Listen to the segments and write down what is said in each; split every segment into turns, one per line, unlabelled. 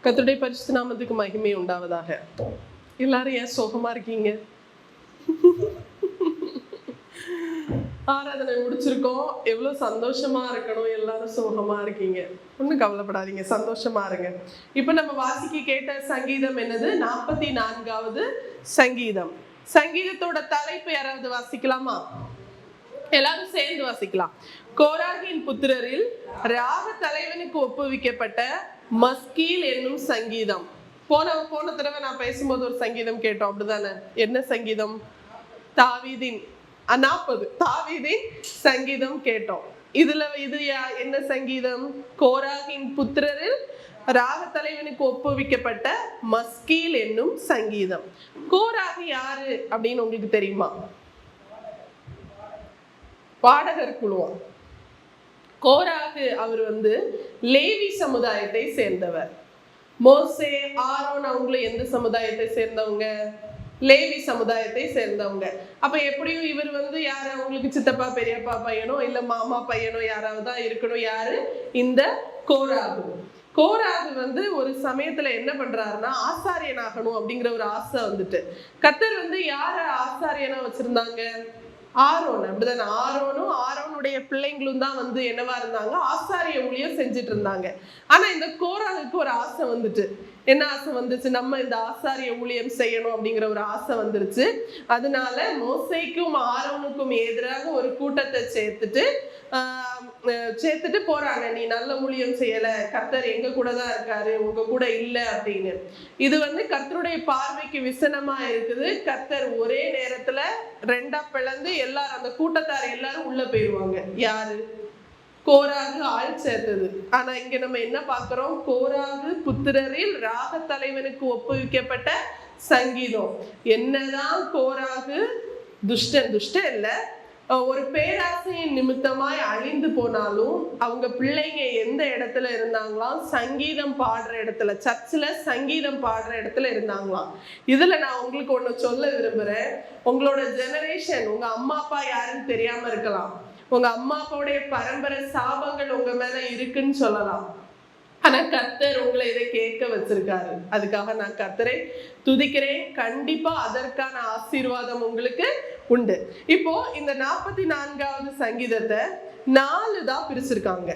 கர்த்தருடைய பரிசுத்த நாமத்துக்கு மகிமை உண்டாவதாக. எல்லாரும் ஏன் சோகமா இருக்கீங்க? ஆராதனை முடிச்சிருக்கோம். எவ்வளவு சந்தோஷமா இருக்கணும். எல்லாரும் சோகமா இருக்கீங்க. ஒன்றும் கவலைப்படாதீங்க, சந்தோஷமா இருங்க. இப்ப நம்ம வாசிக்க கேட்ட சங்கீதம் என்னது? 44வது சங்கீதம். சங்கீதத்தோட தலைப்பு யாராவது வாசிக்கலாமா? எல்லாரும் சேர்ந்து வாசிக்கலாம். கோராகின் புத்திரரில் ராக தலைவனுக்கு ஒப்புவிக்கப்பட்ட மஸ்கீல் என்னும் சங்கீதம். போன தடவை நான் பேசும்போது ஒரு சங்கீதம் கேட்டோம், அப்படிதானே? என்ன சங்கீதம்? தாவீதின் 40 தாவீதின் சங்கீதம் கேட்டோம். இது என்ன சங்கீதம்? கோராகின் புத்திரரில் ராக தலைவனுக்கு ஒப்புவிக்கப்பட்ட மஸ்கீல் என்னும் சங்கீதம். கோராகு யாரு அப்படின்னு உங்களுக்கு தெரியுமா? பாடகர் குழுவம். கோராகு அவர் லேவி சமுதாயத்தை சேர்ந்தவர். மோசே, ஆரோன் அவங்களும் எந்த சமுதாயத்தை சேர்ந்தவங்க? லேவி சமுதாயத்தை சேர்ந்தவங்க. அப்ப எப்படியும் இவர் யாரு? அவங்களுக்கு சித்தப்பா பெரியப்பா பையனோ இல்ல மாமா பையனோ யாராவது தான் இருக்கணும். யாரு? இந்த கோராகு. கோராகு ஒரு சமயத்துல என்ன பண்றாருன்னா, ஆசாரியன் ஆகணும் அப்படிங்கிற ஒரு ஆசை கர்த்தர் யார ஆசாரியனா வச்சிருந்தாங்க? ஆரோன். அப்படிதானே? ஆரோனும் ஆரோனுடைய பிள்ளைங்களும் தான் என்னவா இருந்தாங்க? ஆசாரிய ஊழியம் செஞ்சுட்டு இருந்தாங்க. ஆனா இந்த கோராகுக்கு ஒரு ஆசை என்ன ஆசை வந்துச்சு? நம்ம இந்த ஆசாரிய ஊழியம் செய்யணும் அப்படிங்கிற ஒரு ஆசை வந்துருச்சு. அதனால மோசேக்கும் ஆரோனுக்கும் எதிராக ஒரு கூட்டத்தை சேர்த்துட்டு போறாங்க. நீ நல்ல ஊழியம் செய்யல, கர்த்தர் எங்க கூட தான் இருக்காரு, உங்க கூட இல்ல அப்படின்னு. இது கர்த்தருடைய பார்வைக்கு விசனமா இருக்குது. கர்த்தர் ஒரே நேரத்துல ரெண்டா பிளந்து எல்லாரும், அந்த கூட்டத்தார் எல்லாரும் உள்ள போயிருவாங்க. யாரு? கோராகு ஆள் சேர்த்தது. ஆனா இங்க நம்ம என்ன பாக்குறோம்? கோராகு புத்திரரில் ராக தலைவனுக்கு ஒப்புவிக்கப்பட்ட சங்கீதம். என்னதான் கோராகு துஷ்டன் இல்ல, ஒரு பேராசையின் நிமித்தமாய் அழிந்து போனாலும் அவங்க பிள்ளைங்க எந்த இடத்துல இருந்தாங்களாம்? சங்கீதம் பாடுற இடத்துல, சர்ச்சில் சங்கீதம் பாடுற இடத்துல இருந்தாங்களாம். இதுல நான் உங்களுக்கு ஒண்ணு சொல்ல விரும்புறேன். உங்களோட ஜெனரேஷன், உங்க அம்மா அப்பா யாருன்னு தெரியாம இருக்கலாம். உங்க அம்மா அப்பாவுடைய பரம்பரை சாபங்கள் உங்க மேல இருக்குன்னு சொல்லலாம். ஆனா கர்த்தர் உங்களை இதை கேட்க வச்சிருக்காரு. அதுக்காக நான் கர்த்தரை துதிக்கிறேன். கண்டிப்பா அதற்கான ஆசீர்வாதம் உங்களுக்கு உண்டு. இப்போ இந்த 44வது சங்கீதத்தை 4 தான் பிரிச்சிருக்காங்க.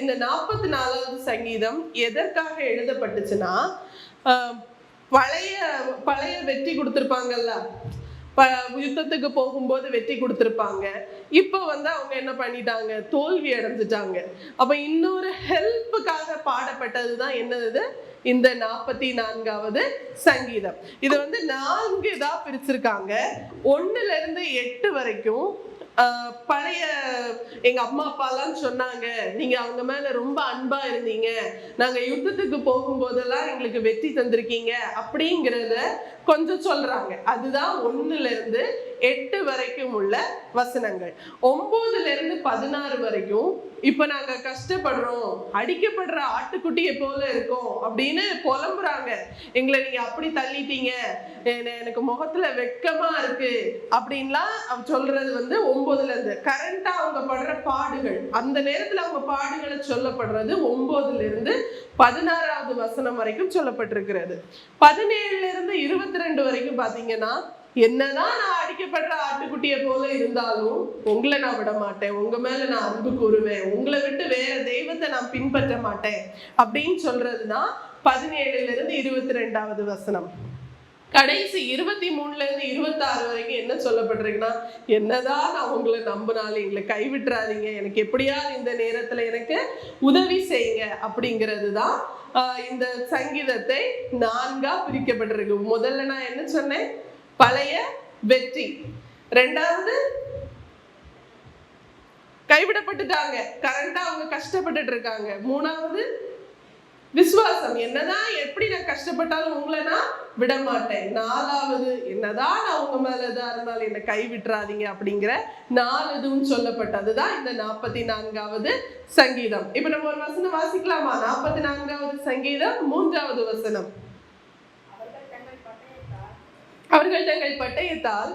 இந்த 44வது சங்கீதம் எதற்காக எழுதப்பட்டுச்சுன்னா, பழைய வெற்றி கொடுத்திருப்பாங்கல்ல, யுத்தத்துக்கு போகும்போது வெற்றி கொடுத்திருப்பாங்க. இப்ப அவங்க என்ன பண்ணிட்டாங்க? தோல்வி அடைஞ்சிட்டாங்க. அப்ப இன்னொரு ஹெல்ப்புக்காக பாடப்பட்டதுதான் என்னது? இந்த 44வது சங்கீதம். இது 4 இதா பிரிச்சிருக்காங்க. 1ல இருந்து 8 வரைக்கும் பழைய எங்க அம்மா அப்பாலாம் சொன்னாங்க, நீங்க அவங்க மேல ரொம்ப அன்பா இருந்தீங்க, நாங்க யுத்தத்துக்கு போகும்போதெல்லாம் எங்களுக்கு வெற்றி தந்திருக்கீங்க அப்படிங்கிறத கொஞ்சம் சொல்றாங்க. அதுதான் 1ல இருந்து 8 வரைக்கும் உள்ள வசனங்கள். 9ல இருந்து 16 வரைக்கும் இப்ப நாங்க கஷ்டப்படுறோம், அடிக்கப்படுற ஆட்டுக்குட்டியை போல இருக்கோம் அப்படின்னு புலம்புறாங்க. எங்களை நீங்க அப்படி தள்ளிட்டீங்க, எனக்கு முகத்துல வெட்கமா இருக்கு அப்படின்லாம் சொல்றது 9ல இருந்து. கரண்டா அவங்க படுற பாடுகள், அந்த நேரத்துல அவங்க பாடுகளை சொல்லப்படுறது 9ல இருந்து 16வது வசனம் வரைக்கும் சொல்லப்பட்டிருக்கிறது. 17ல இருந்து 22 வரைக்கும் பாத்தீங்கன்னா, என்னதான் நான் அடிக்கப்படுற ஆட்டுக்குட்டியை போல இருந்தாலும் உங்களை நான் விட மாட்டேன், உங்க மேல நான் அன்பு கூறுவேன், உங்களை விட்டு வேற தெய்வத்தை நான் பின்பற்ற மாட்டேன் அப்படின்னு சொல்றதுதான் 17ல இருந்து 22வது வசனம். கடைசி 23ல இருந்து 26 வரைக்கும் என்ன சொல்லப்பட்டிருக்குன்னா, என்னதான் நான் உங்களை நம்பினாலும் எங்களை கைவிட்டுறாதீங்க, எனக்கு எப்படியாவது இந்த நேரத்துல எனக்கு உதவி செய்யுங்க அப்படிங்கிறது தான் இந்த சங்கீதத்தை 4ஆ பிரிக்கப்பட்டிருக்கு. முதல்ல நான் என்ன சொன்னேன்? பழைய வெற்றி. 2வது கைவிடப்பட்டுட்டாங்க, கரண்டா அவங்க கஷ்டப்பட்டுட்டு இருக்காங்க. 3வது விசுவாசம், என்னதான் எப்படி நான் கஷ்டப்பட்டாலும் உங்களை நான் விட மாட்டேன். 4வது என்னதான் நான் உங்க மேலதான் இருந்தாலும் என்னை கைவிட்டுறாதீங்க அப்படிங்கிற 4 இதுவும் சொல்லப்பட்டதுதான் இந்த 44வது சங்கீதம். இப்ப நம்ம ஒரு வசனம் வாசிக்கலாமா? 44வது சங்கீதம் 3வது வசனம். அவர்கள் தங்கள் பட்டயத்தால்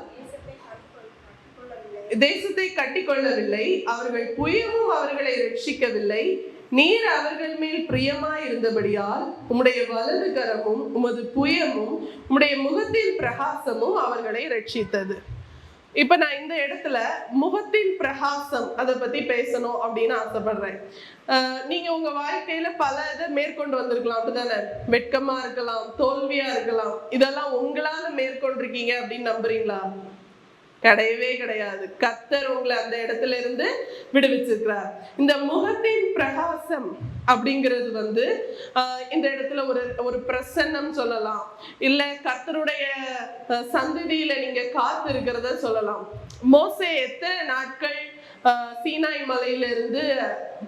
தேசத்தை கட்டிக்கொள்ளவில்லை, அவர்கள் புயமும் அவர்களை ரட்சிக்கவில்லை, நீர் அவர்கள் மேல் பிரியமாய் இருந்தபடியால் உம்முடைய வலது கரமும் உமது புயமும் உம்முடைய முகத்தின் பிரகாசமும் அவர்களை ரட்சித்தது. இப்ப நான் இந்த இடத்துல முகத்தின் பிரகாசம் அதை பத்தி பேசணும் அப்படின்னு ஆசைப்படுறேன். நீங்க உங்க வாழ்க்கையில பல இதை மேற்கொண்டு வந்திருக்கலாம், அப்படிதானே? வெட்கமா இருக்கலாம், தோல்வியா இருக்கலாம். இதெல்லாம் உங்களால மேற்கொண்டிருக்கீங்க அப்படின்னு நம்புறீங்களா? கிடையவே கிடையாது. கர்த்தர் உங்களை அந்த இடத்துல இருந்து விடுவிச்சிருக்கிறார். இந்த முகத்தின் பிரகாசம் அப்படிங்கிறது இந்த இடத்துல ஒரு பிரசன்னம் சொல்லலாம், இல்ல கர்த்தருடைய சந்ததியில நீங்க காத்து இருக்கிறத சொல்லலாம். மோசே எத்தனை நாட்கள் சீனாய் மலையில இருந்து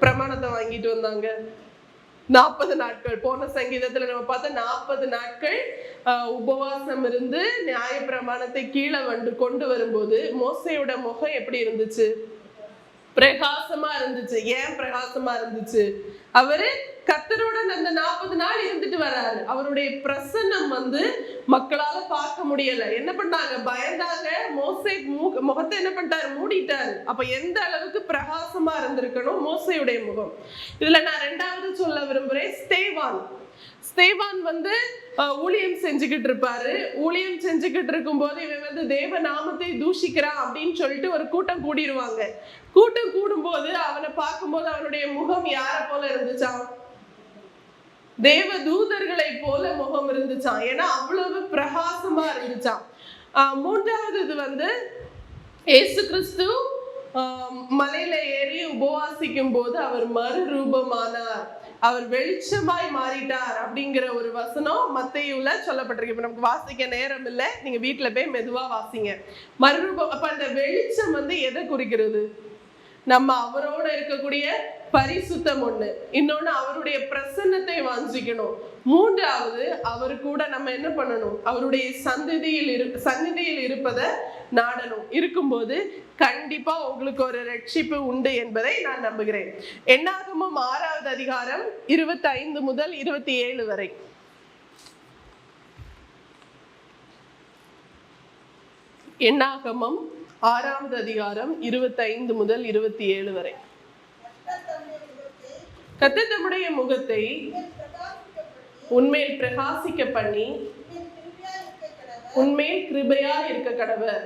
பிரமாணத்தை வாங்கிட்டு வந்தாங்க? 40 நாட்கள். போன சங்கீதத்துல நம்ம பார்த்தா 40 நாட்கள் உபவாசம் இருந்து நியாய பிரமாணத்தை கீழே கொண்டு வரும்போது மோசையோட முகம் எப்படி இருந்துச்சு? பிரகாசமா இருந்துச்சு. ஏன் பிரகாசமா இருந்துச்சு? அவரு கர்த்தரோட அந்த 40 நாள் இருந்துட்டு வர்றாரு. அவருடைய பிரசன்னம் மக்களால பார்க்க முடியல. என்ன பண்ணாங்க? பயந்தாங்க. மோசே முகத்தை என்ன பண்ணிட்டாரு? மூடிட்டாரு. அப்ப எந்த அளவுக்கு பிரகாசமா இருந்திருக்கணும் மோசையுடைய முகம். இதுல நான் 2வது சொல்ல விரும்புறேன். ஸ்தேவான் ஊழியம் செஞ்சுக்கிட்டு இருப்பாரு. ஊழியம் செஞ்சுக்கிட்டு இருக்கும் போது இவன் தேவ நாமத்தை தூஷிக்கிறான் அப்படின்னு சொல்லிட்டு ஒரு கூட்டம் கூடிடுவாங்க. கூட்டம் கூடும்போது அவனை பார்க்கும்போது அவனுடைய முகம் யார போல இருந்துச்சான்? தேவ தூதர்களை போல முகம் இருந்துச்சான். ஏன்னா அவ்வளவு பிரகாசமா இருந்துச்சான். 3வது இது இயேசு கிறிஸ்து மலையில ஏறி உபவாசிக்கும் போது அவர் மறுரூபமானார், அவர் வெளிச்சமாய் மாறிட்டார் அப்படிங்கிற ஒரு வசனம் மத்தேயுல சொல்லப்பட்டிருக்கு. இப்ப நமக்கு வாசிக்க நேரம் இல்லை, நீங்க வீட்டுல போய் மெதுவா வாசிங்க. மறுரூபம். அப்ப அந்த வெளிச்சம் எதை குறிக்கிறது? நம்ம அவரோட இருக்கக்கூடிய பரிசுத்தம் ஒண்ணு, இன்னொன்னு அவருடைய பிரசன்னத்தை வாஞ்சிக்கணும். 3வது அவர் கூட நம்ம என்ன பண்ணணும்? அவருடைய சந்நிதியில் இருப்பதை நாடணும். இருக்கும்போது கண்டிப்பா உங்களுக்கு ஒரு ரட்சிப்பு உண்டு என்பதை நான் நம்புகிறேன். என்னாகமம் 6வது அதிகாரம் 25 முதல் 27 வரை. என்னாகமம் 6வது அதிகாரம் 25 முதல் 27 வரை. கர்த்தர் தம்முடைய முகத்தை உன்மேல் பிரகாசிக்க பண்ணி உன்மேல் கிருபையா இருக்க கடவர்.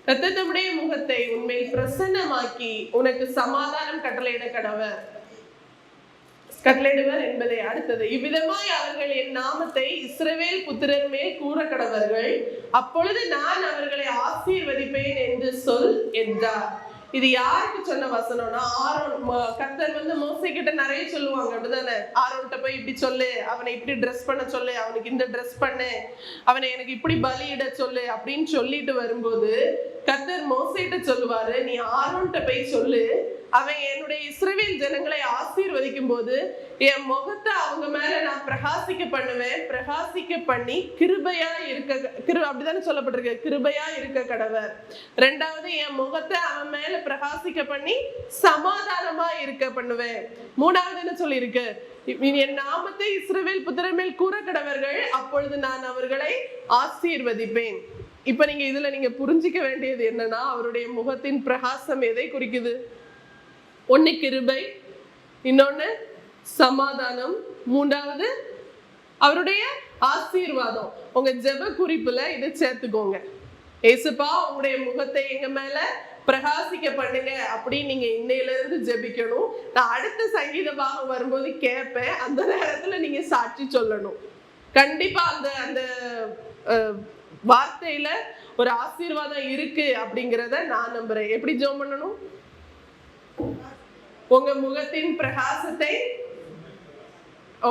கர்த்தர் தம்முடைய முகத்தை உன்மேல் பிரசன்னமாக்கி உனக்கு சமாதானம் கட்டளையிடுவர் என்பதை. அடுத்தது, இவ்விதமாய் அவர்கள் என் நாமத்தை இஸ்ரவேல் புத்திரர் மேல் கூற கடவர்கள், அப்பொழுது நான் அவர்களை ஆசீர்வதிப்பேன் என்று சொல் என்றார். இது யாருக்கு சொன்ன வசனம்னா, ஆரோன். கர்த்தர் மோசே கிட்ட நிறைய சொல்லுவாங்க, அப்படிதானே? ஆரோன்கிட்ட போய் இப்படி சொல்லு, அவனை இப்படி ட்ரெஸ் பண்ண சொல்லு, அவனுக்கு இந்த ட்ரெஸ் பண்ணு, அவனை எனக்கு இப்படி பலியிட சொல்லு அப்படின்னு சொல்லிட்டு வரும்போது கர்த்தர் மோசேட்ட சொல்லுவாரு, நீ ஆரோன்கிட்ட போய் சொல்லு, அவன் என்னுடைய இஸ்ரவேல் ஜனங்களை ஆசீர்வதிக்கும் போது என் முகத்தை அவங்க மேல நான் பிரகாசிக்க பண்ணுவேன், பிரகாசிக்க பண்ணி கிருபையா அப்படிதானே சொல்லப்பட்டிருக்கு, கிருபையா இருக்க கடவர். 2வது, என் முகத்தை அவன் மேல பிரகாசிக்க பண்ணி சமாதானமா இருக்க பண்ணுவேன். 3வது என்ன சொல்லி இருக்கு? என் நாமத்தை இஸ்ரவேல் புத்திரர் மேல் கூற கடவர்கள், அப்பொழுது நான் அவர்களை ஆசீர்வதிப்பேன். இப்ப இதுல புரிஞ்சிக்க வேண்டியது என்னன்னா, அவருடைய முகத்தின் பிரகாசம் எதை குறிக்குது? ஒண்ணு கிருபை, இன்னொன்னு சமாதானம், 3வது அவருடைய ஆசீர்வாதம். உங்க ஜெப குறிப்புல இதை சேர்த்துக்கோங்க. ஏசுப்பா உங்களுடைய முகத்தை எங்க மேல பிரகாசிக்க பண்ணுங்க அப்படின்னு நீங்க இன்னையில இருந்து ஜெபிக்கணும். நான் அடுத்த சங்கீத பாகம் வரும்போது கேட்பேன், அந்த நேரத்துல நீங்க சாட்சி சொல்லணும். கண்டிப்பா அந்த வார்த்தையில ஒரு ஆசீர்வாதம் இருக்கு அப்படிங்கிறத நான் நம்புறேன். எப்படி ஜெபம் பண்ணணும்? உங்க முகத்தின் பிரகாசத்தை,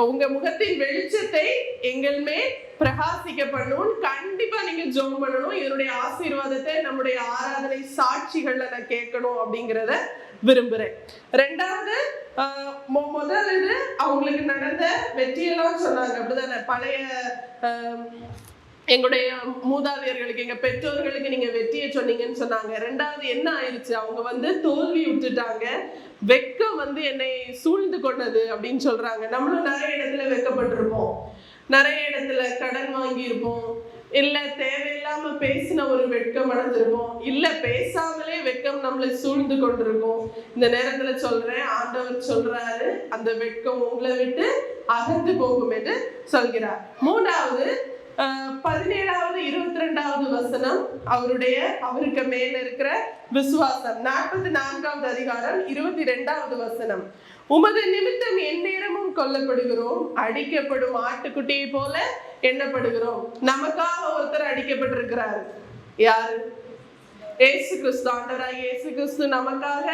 உங்க முகத்தின் வெளிச்சத்தை எங்கள் மேல் பிரகாசிக்க பண்ணணும். கண்டிப்பா நீங்க ஜெபம் பண்ணணும். இதனுடைய ஆசீர்வாதத்தை நம்முடைய ஆராதனை சாட்சிகள்ல நான் கேட்கணும் அப்படிங்கிறத விரும்புறேன். 2வது, முதல்ல அவங்களுக்கு நடந்த வெற்றியெல்லாம் சொன்னாங்க, அப்படிதானே? பழைய எங்களுடைய மூதாதையர்களுக்கு, எங்க பெற்றோர்களுக்கு நீங்க வெற்றியை சொன்னீங்கன்னு சொன்னாங்க. 2வது என்ன ஆயிடுச்சு? அவங்க தோல்வி விட்டுட்டாங்க. வெக்கம் என்னை சூழ்ந்து கொண்டது அப்படின்னு சொல்றாங்க. நம்மளும் நிறைய இடத்துல வெக்கப்பட்டிருப்போம், நிறைய இடத்துல கடன் வாங்கி இருப்போம், இல்ல தேவையில்லாம பேசின ஒரு வெட்கம் அடைஞ்சிருக்கும், இல்ல பேசாமலே வெட்கம் நம்மளை சூழ்ந்து கொண்டிருக்கும். இந்த நேரத்துல சொல்றேன், ஆண்டவர் சொல்றாரு அந்த வெட்கம் உங்களை விட்டு அகன்று போகும் என்று சொல்கிறார். மூன்றாவது 17வது 22வது வசனம் அவருக்கு மேல இருக்கிற விசுவாசம். 44வது அதிகாரம் 22வது வசனம். உமது நிமித்தம் எந்நேரமும் கொல்லப்படுகிறோம், அடிக்கப்படும் ஆட்டுக்குட்டியை போல எண்ணப்படுகிறோம். நமக்காக ஒருத்தர் அடிக்கப்பட்டிருக்கிறார். யாரு? இயேசு கிறிஸ்து. ஆண்டவராய் இயேசு கிறிஸ்து நமக்காக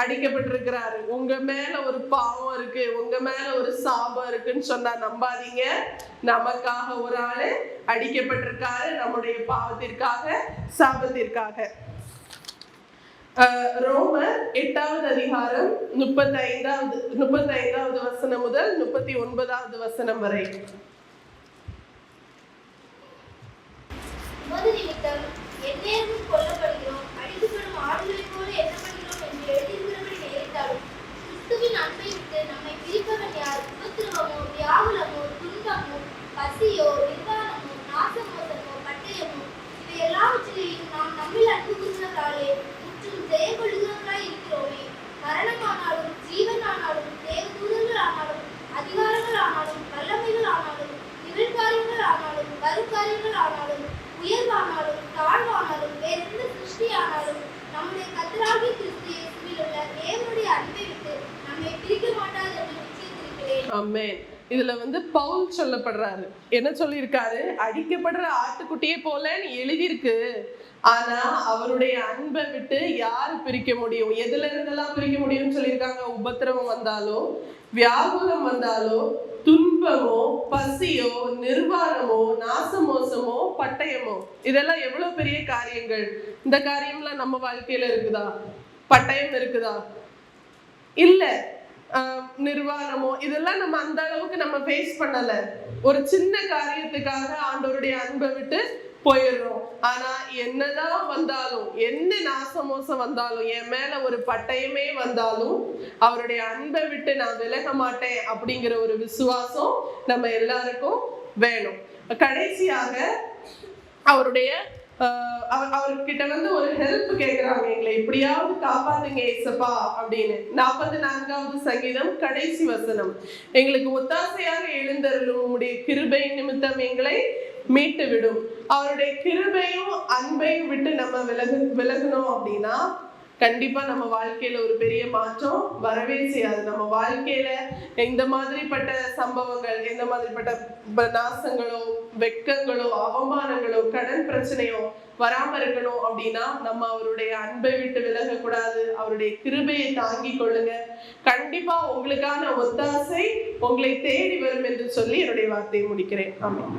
அடிக்கப்பட்டிருக்கிறாரு. உங்க மேல ஒரு பாவம் இருக்கு, உங்க மேல ஒரு சாபம் இருக்குன்னு சொன்னா நம்பாதீங்க. நமக்காக ஒரு ஆளு அடிக்கப்பட்டிருக்காரு, நம்முடைய பாவத்திற்காக, சாபத்திற்காக. ரோமர் 8வது அதிகாரம் 35வது வசனம் முதல் 39வது வசனம் வரை.
எந்நேரமும் கொல்லப்படுகிறோம், அடிக்கப்படும் ஆடுகளைப் போல எண்ணப்படுகிறோம் என்று எழுதியிருக்கிறபடி நேரிட்டாலும் கிறிஸ்துவின் அன்பை விட்டு நம்மை பிரிப்பவன் யார்? உபத்திரவமோ, வியாகுலமோ, துன்பமோ, பசியோ, நிர்வாணமோ, நாசமோசமோ, பட்டயமோ, இவை எல்லாவற்றிலேயும் நாம் நம்மில் அன்பு கூறுவதாலே முற்றும் ஜெயம் கொள்கிறவர்களாய் இருக்கிறோமே. மரணமானாலும் ஜீவனானாலும் தேவதூதர்கள் ஆனாலும் அதிகாரங்கள் ஆனாலும் வல்லமைகள் ஆனாலும் நிகழ்காரியங்கள் ஆனாலும் வருங்காரியங்கள் ஆனாலும் உயர்வானாலும் தாழ்வானாலும் வேறெந்த சிருஷ்டியானாலும் நம்முடைய கர்த்தராகிய கிறிஸ்து இயேசுவில் உள்ள தேவனுடைய அன்பை விட்டு நம்மை பிரிக்க மாட்டாது என்று நிச்சயித்திருக்கிறேன்.
ஆமென். இதுல பவுல் சொல்லப்படுறாரு. என்ன சொல்லியிருக்காரு? அடிக்கப்படுற ஆட்டுக்குட்டியே போலன்னு எழுதியிருக்கு. ஆனா அவருடைய அன்பை விட்டு யாரு பிரிக்க முடியும்? எதுல இருந்தெல்லாம் பிரிக்க முடியும்னு சொல்லியிருக்காங்க. உபத்திரவம் வந்தாலோ, வியாகுலம் வந்தாலோ, துன்பமோ, பசியோ, நிர்வாணமோ, நாசமோசமோ, பட்டயமோ, இதெல்லாம் எவ்வளவு பெரிய காரியங்கள். இந்த காரியம்லாம் நம்ம வாழ்க்கையில இருக்குதா? பட்டயம் இருக்குதா? இல்ல. நிர்வாணமோ, இதெல்லாம் நம்ம அந்த அளவுக்கு நம்ம ஃபேஸ் பண்ணல. ஒரு சின்ன காரியத்துக்காக ஆண்டவருடைய அன்பை விட்டு போயிடுறோம். ஆனா என்னதான் வந்தாலும், என்ன நாசமோசம் வந்தாலும், என் மேல ஒரு பட்டயமே வந்தாலும் அவருடைய அன்பை விட்டு நான் விலக மாட்டேன் அப்படிங்கிற ஒரு விசுவாசம் நம்ம எல்லாருக்கும் வேணும். கடைசியாக அவர்கிட்ட ஒரு ஹெல்ப் கேட்கிறாங்க, எங்களை எப்படியாவது காப்பாத்துங்க ஏசப்பா அப்படின்னு. 44வது சங்கீதம் கடைசி வசனம். எங்களுக்கு ஒத்தாசையாக எழுந்தருளும் உம்முடைய கிருபை நிமித்தம் எங்களை மீட்டு விடும். அவருடைய கிருபையும் அன்பையும் விட்டு நம்ம விலகணும் அப்படின்னா கண்டிப்பா நம்ம வாழ்க்கையில ஒரு பெரிய மாற்றம் வரவே செய்யாது. நம்ம வாழ்க்கையில இந்த மாதிரிப்பட்ட சம்பவங்கள், எந்த மாதிரிப்பட்ட நாசங்களோ, வெட்கங்களோ, அவமானங்களோ, கடன் பிரச்சனையோ வராம இருக்கணும் அப்படின்னா நம்ம அவருடைய அன்பை விட்டு விலகக்கூடாது. அவருடைய கிருபையை தாங்கி கொள்ளுங்க. கண்டிப்பா உங்களுக்கான ஒத்தாசை உங்களை தேடி வரும் என்று சொல்லி என்னுடைய வார்த்தையை முடிக்கிறேன். ஆமென்.